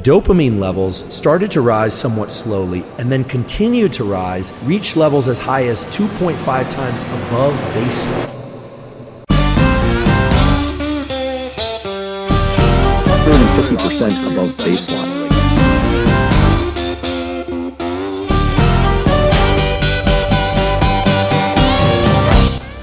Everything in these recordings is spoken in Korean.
Dopamine levels started to rise somewhat slowly and then continued to rise, reach levels as high as 2.5 times above baseline. 50% above baseline.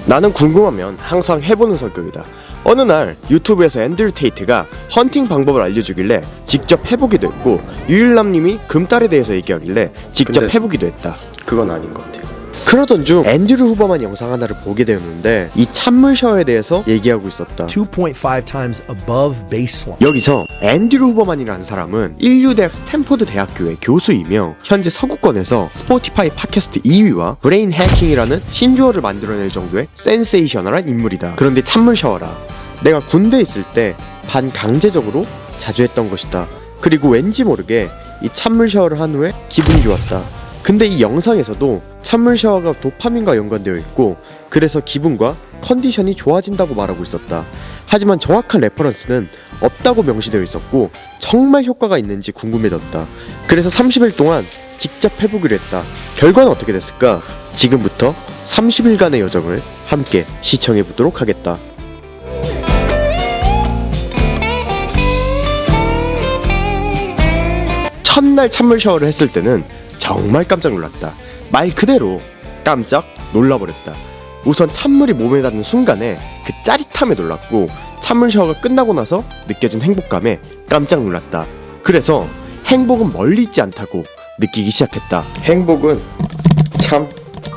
나는 궁금하면 항상 해보는 성격이다. 어느 날 유튜브에서 앤드류 테이트가 헌팅 방법을 알려주길래 직접 해보기도 했고, 유일남님이 금딸에 대해서 얘기하길래 직접 해보기도 했다. 그건 아닌 것 같아요. 그러던 중 앤드류 후버만 영상 하나를 보게 되었는데 이 찬물 샤워에 대해서 얘기하고 있었다. 2.5 times above baseline. 여기서 앤드류 후버만이라는 사람은 인류대학 스탠포드 대학교의 교수이며 현재 서구권에서 스포티파이 팟캐스트 2위와 브레인 해킹이라는 신조어를 만들어낼 정도의 센세이셔널한 인물이다. 그런데 찬물 샤워라, 내가 군대에 있을 때 반강제적으로 자주 했던 것이다. 그리고 왠지 모르게 이 찬물 샤워를 한 후에 기분이 좋았다. 근데 이 영상에서도 찬물 샤워가 도파민과 연관되어 있고 그래서 기분과 컨디션이 좋아진다고 말하고 있었다. 하지만 정확한 레퍼런스는 없다고 명시되어 있었고 정말 효과가 있는지 궁금해졌다. 그래서 30일 동안 직접 해보기로 했다. 결과는 어떻게 됐을까? 지금부터 30일간의 여정을 함께 시청해보도록 하겠다. 첫날 찬물 샤워를 했을 때는 정말 깜짝 놀랐다. 말 그대로 깜짝 놀라버렸다. 우선 찬물이 몸에 닿는 순간에 그 짜릿함에 놀랐고 찬물 샤워가 끝나고 나서 느껴진 행복감에 깜짝 놀랐다. 그래서 행복은 멀리 있지 않다고 느끼기 시작했다. 행복은 참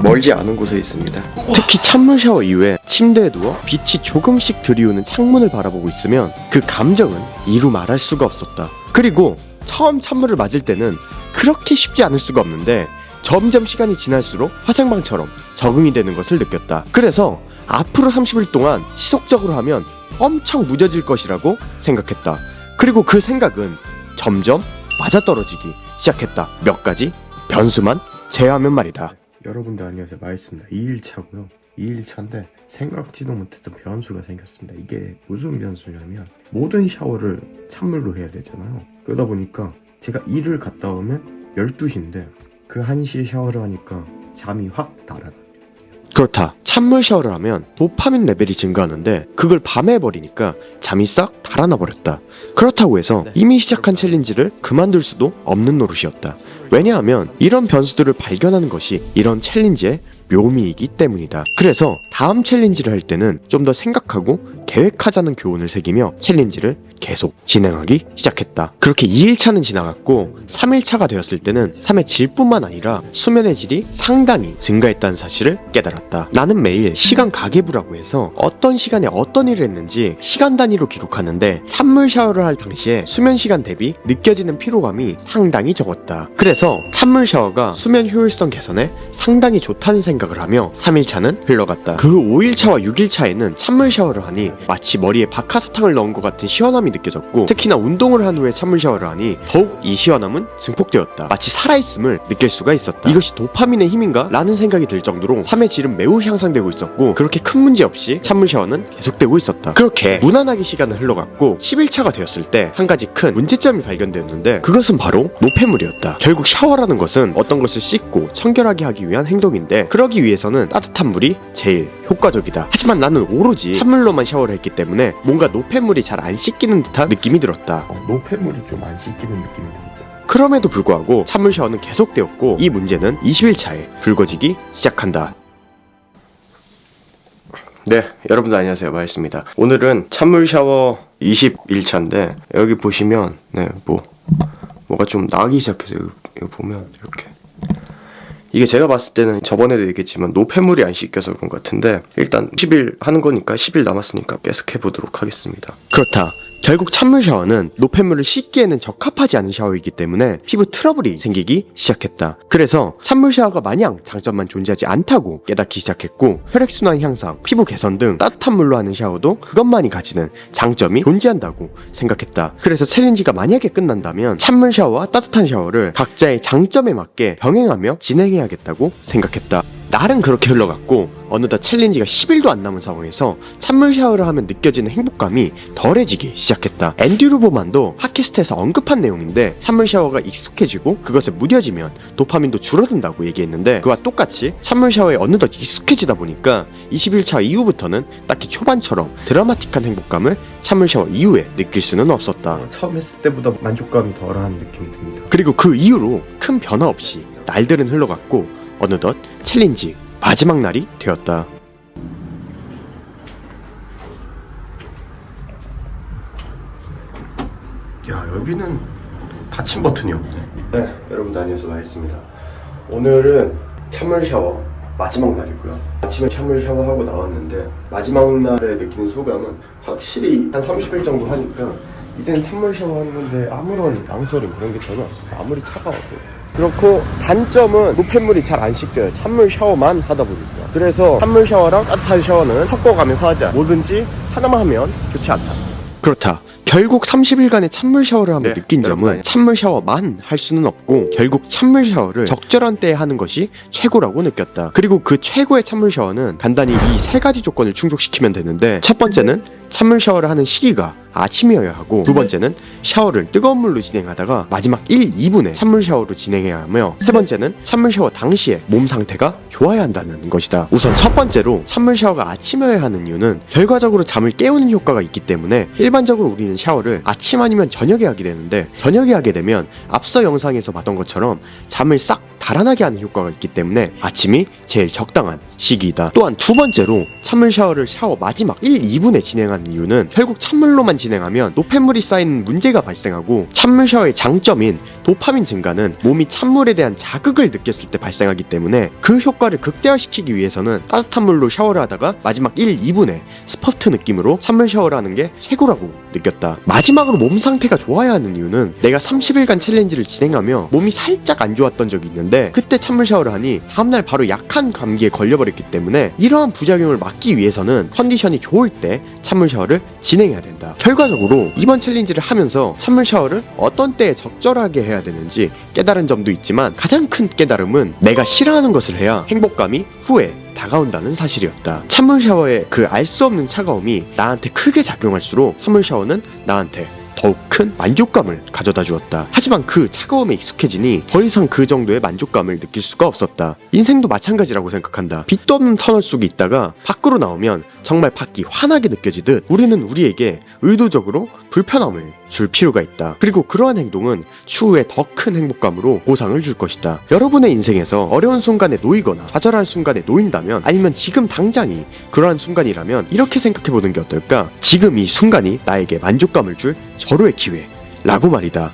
멀지 않은 곳에 있습니다. 특히 찬물 샤워 이후에 침대에 누워 빛이 조금씩 들이우는 창문을 바라보고 있으면 그 감정은 이루 말할 수가 없었다. 그리고 처음 찬물을 맞을 때는 그렇게 쉽지 않을 수가 없는데 점점 시간이 지날수록 화생방처럼 적응이 되는 것을 느꼈다. 그래서 앞으로 30일 동안 지속적으로 하면 엄청 무뎌질 것이라고 생각했다. 그리고 그 생각은 점점 맞아떨어지기 시작했다. 몇 가지 변수만 제외하면 말이다. 여러분들 안녕하세요, 마이스입니다. 2일차고요 2일차인데 생각지도 못했던 변수가 생겼습니다. 이게 무슨 변수냐면 모든 샤워를 찬물로 해야 되잖아요. 그러다 보니까 제가 일을 갔다 오면 12시인데 그 1시에 샤워를 하니까 잠이 확 달아나. 그렇다. 찬물 샤워를 하면 도파민 레벨이 증가하는데 그걸 밤에 해버리니까 잠이 싹 달아나 버렸다. 그렇다고 해서 이미 시작한 챌린지를 그만둘 수도 없는 노릇이었다. 왜냐하면 이런 변수들을 발견하는 것이 이런 챌린지의 묘미이기 때문이다. 그래서 다음 챌린지를 할 때는 좀 더 생각하고 계획하자는 교훈을 새기며 챌린지를 계속 진행하기 시작했다. 그렇게 2일차는 지나갔고 3일차가 되었을 때는 삶의 질뿐만 아니라 수면의 질이 상당히 증가했다는 사실을 깨달았다. 나는 매일 시간 가계부라고 해서 어떤 시간에 어떤 일을 했는지 시간 단위로 기록하는데 찬물 샤워를 할 당시에 수면 시간 대비 느껴지는 피로감이 상당히 적었다. 그래서 찬물 샤워가 수면 효율성 개선에 상당히 좋다는 생각을 하며 3일차는 흘러갔다. 그 5일차와 6일차에는 찬물 샤워를 하니 마치 머리에 박하사탕을 넣은 것 같은 시원함이 느껴졌고 특히나 운동을 한 후에 찬물 샤워를 하니 더욱 이 시원함은 증폭되었다. 마치 살아있음을 느낄 수가 있었다. 이것이 도파민의 힘인가? 라는 생각이 들 정도로 삶의 질은 매우 향상되고 있었고 그렇게 큰 문제 없이 찬물 샤워는 계속되고 있었다. 그렇게 무난하게 시간은 흘러갔고 10일차가 되었을 때 한 가지 큰 문제점이 발견되었는데 그것은 바로 노폐물이었다. 결국 샤워라는 것은 어떤 것을 씻고 청결하게 하기 위한 행동인데 그러기 위해서는 따뜻한 물이 제일 효과적이다. 하지만 나는 오로지 찬물로만 샤워를 했기 때문에 뭔가 노폐물이 잘 안 씻기는 듯한 느낌이 들었다. 노폐물이 좀 안 씻기는 느낌이 듭니다. 그럼에도 불구하고 찬물 샤워는 계속되었고 이 문제는 20일차에 불거지기 시작한다. 네, 여러분들 안녕하세요, 마이스입니다. 오늘은 찬물 샤워 21차인데 여기 보시면 뭐가 좀 나기 시작해서 이거 보면 이렇게 이게 제가 봤을 때는 저번에도 얘기했지만 노폐물이 안 씻겨서 그런 것 같은데 일단 10일 하는 거니까 10일 남았으니까 계속 해보도록 하겠습니다. 그렇다. 결국 찬물 샤워는 노폐물을 씻기에는 적합하지 않은 샤워이기 때문에 피부 트러블이 생기기 시작했다. 그래서 찬물 샤워가 마냥 장점만 존재하지 않다고 깨닫기 시작했고 혈액순환 향상, 피부 개선 등 따뜻한 물로 하는 샤워도 그것만이 가지는 장점이 존재한다고 생각했다. 그래서 챌린지가 만약에 끝난다면 찬물 샤워와 따뜻한 샤워를 각자의 장점에 맞게 병행하며 진행해야겠다고 생각했다. 날은 그렇게 흘러갔고 어느덧 챌린지가 10일도 안 남은 상황에서 찬물 샤워를 하면 느껴지는 행복감이 덜해지기 시작했다. 앤디 루보만도 팟캐스트에서 언급한 내용인데 찬물 샤워가 익숙해지고 그것에 무뎌지면 도파민도 줄어든다고 얘기했는데 그와 똑같이 찬물 샤워에 어느덧 익숙해지다 보니까 21차 이후부터는 딱히 초반처럼 드라마틱한 행복감을 찬물 샤워 이후에 느낄 수는 없었다. 처음 했을 때보다 만족감이 덜한 느낌이 듭니다. 그리고 그 이후로 큰 변화 없이 날들은 흘러갔고 어느덧 챌린지 마지막 날이 되었다. 야, 여기는 닫힌 버튼이 없네. 네, 여러분들 안녕하세요, 나있습니다. 오늘은 찬물 샤워 마지막 날이고요. 아침에 찬물 샤워하고 나왔는데 마지막 날에 느끼는 소감은 확실히 한 30일 정도 하니까 이젠 찬물 샤워하는 건데 아무런 망설임 그런 게 전혀 없어요. 아무리 차가워도. 그렇고 단점은 노폐물이 잘 안 씻겨요. 찬물 샤워만 하다 보니까. 그래서 찬물 샤워랑 따뜻한 샤워는 섞어가면서 하자. 뭐든지 하나만 하면 좋지 않다. 그렇다. 결국 30일간의 찬물 샤워를 하며 느낀 점은 찬물 샤워만 할 수는 없고 결국 찬물 샤워를 적절한 때에 하는 것이 최고라고 느꼈다. 그리고 그 최고의 찬물 샤워는 간단히 이 세 가지 조건을 충족시키면 되는데 첫 번째는 찬물 샤워를 하는 시기가 아침이어야 하고 두 번째는 샤워를 뜨거운 물로 진행하다가 마지막 1, 2분에 찬물 샤워로 진행해야 하며 세 번째는 찬물 샤워 당시에 몸 상태가 좋아야 한다는 것이다. 우선 첫 번째로 찬물 샤워가 아침이어야 하는 이유는 결과적으로 잠을 깨우는 효과가 있기 때문에 일반적으로 우리는 샤워를 아침 아니면 저녁에 하게 되는데 저녁에 하게 되면 앞서 영상에서 봤던 것처럼 잠을 싹 달아나게 하는 효과가 있기 때문에 아침이 제일 적당한 시기이다. 또한 두 번째로 찬물 샤워를 샤워 마지막 1, 2분에 진행하는 이유는 결국 찬물로만 진행하면 노폐물이 쌓이는 문제가 발생하고 찬물 샤워의 장점인 도파민 증가는 몸이 찬물에 대한 자극을 느꼈을 때 발생하기 때문에 그 효과를 극대화시키기 위해서는 따뜻한 물로 샤워를 하다가 마지막 1, 2분에 스퍼트 느낌으로 찬물 샤워를 하는 게 최고라고 느꼈다. 마지막으로 몸 상태가 좋아야 하는 이유는 내가 30일간 챌린지를 진행하며 몸이 살짝 안 좋았던 적이 있는데 그때 찬물 샤워를 하니 다음날 바로 약한 감기에 걸려버렸기 때문에 이러한 부작용을 막기 위해서는 컨디션이 좋을 때 찬물 샤워를 진행해야 된다. 결과적으로 이번 챌린지를 하면서 찬물 샤워를 어떤 때에 적절하게 해야 되는지 깨달은 점도 있지만 가장 큰 깨달음은 내가 싫어하는 것을 해야 행복감이 후에 다가온다는 사실이었다. 찬물 샤워의 그 알 수 없는 차가움이 나한테 크게 작용할수록 찬물 샤워는 나한테 더욱 큰 만족감을 가져다 주었다. 하지만 그 차가움에 익숙해지니 더 이상 그 정도의 만족감을 느낄 수가 없었다. 인생도 마찬가지라고 생각한다. 빛도 없는 터널 속에 있다가 밖으로 나오면 정말 밖이 환하게 느껴지듯 우리는 우리에게 의도적으로 불편함을 줄 필요가 있다. 그리고 그러한 행동은 추후에 더 큰 행복감으로 보상을 줄 것이다. 여러분의 인생에서 어려운 순간에 놓이거나 좌절한 순간에 놓인다면 아니면 지금 당장이 그러한 순간이라면 이렇게 생각해보는 게 어떨까? 지금 이 순간이 나에게 만족감을 줄 절호의 기회 라고 말이다.